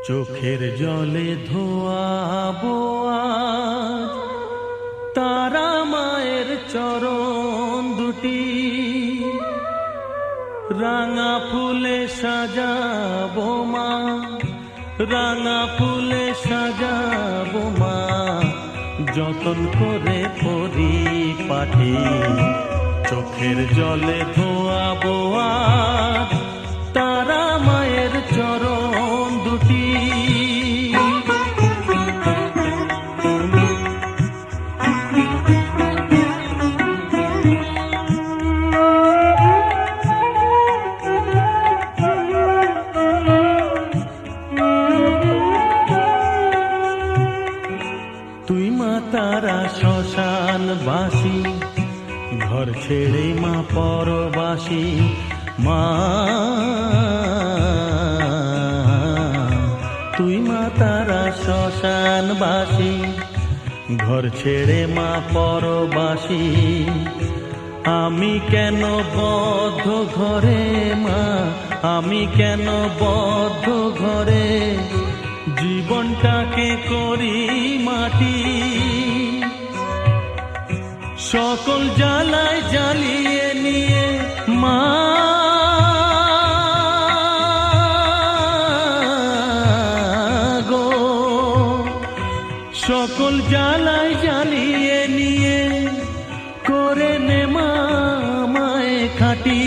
চোখের জলে ধোয়াবো আজ তারা মায়ের চরণ দুটি, রাঙা ফুলে সাজাবো মা, রাঙা ফুলে সাজাবো মা, যতন করে পরিপাটি। চোখের জলে ধোয়াবো আজ তারা মায়ের চরণ দুটি। তুই মা তারা শ্মশানবাসী, ঘর ছেড়ে মা পরবাসী। মা তুই মা তারা শ্মশানবাসী, ঘর ছেড়ে মা পরবাসী। আমি কেন বদ্ধ ঘরে মা, আমি কেন বদ্ধ ঘরে, জীবনটাকে করি মাটি। সকল জ্বালায় জ্বালিয়ে নিয়ে মা গো, সকল জ্বালায় জ্বালিয়ে নিয়ে করে নে মা মায়ে খাটি।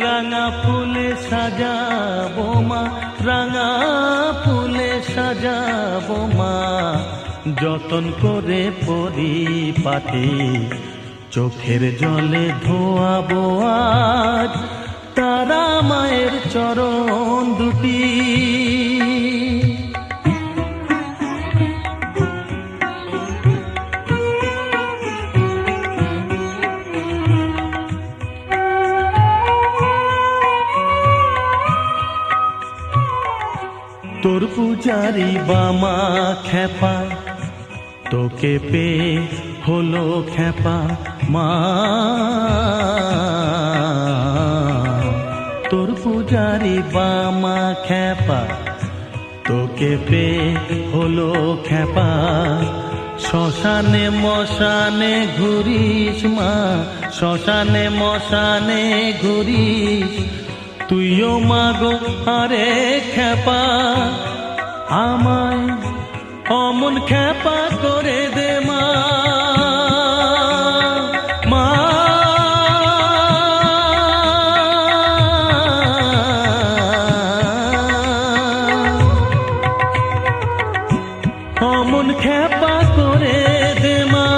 রাঙা ফুলে সাজাবো মা, রাঙা ফুলে সাজাবো মা, যতন করে পরিপাটি। চোখের জলে ধোয়াবো আজ তারা মায়ের চরণ দুটি। তোর পূজারি বামা খেপা, তোকে পেয়ে হলো খেপা মা। তোর পূজারি বামা খেপা, তোকে পেয়ে হলো খেপা। শ্মশানে মশানে ঘুরিস মা, শ্মশানে মশানে ঘুরিস। তুইও মাগো আরে খেপা, আমায় অমন খেপা করে দে মা। মা অমন খেপা করে দে মা,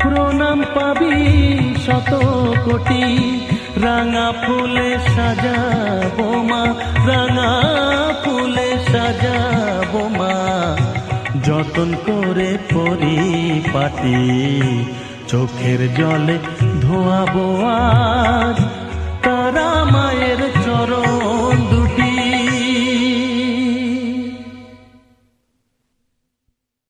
প্রণাম পাবি শত কোটি। রাঙা ফুলে সাজাবো মা, রাঙা ফুলে সাজাবো মা, যতন করে পরিপাটি। চোখের জলে ধোয়াবো আজ তারা মায়ের চরণ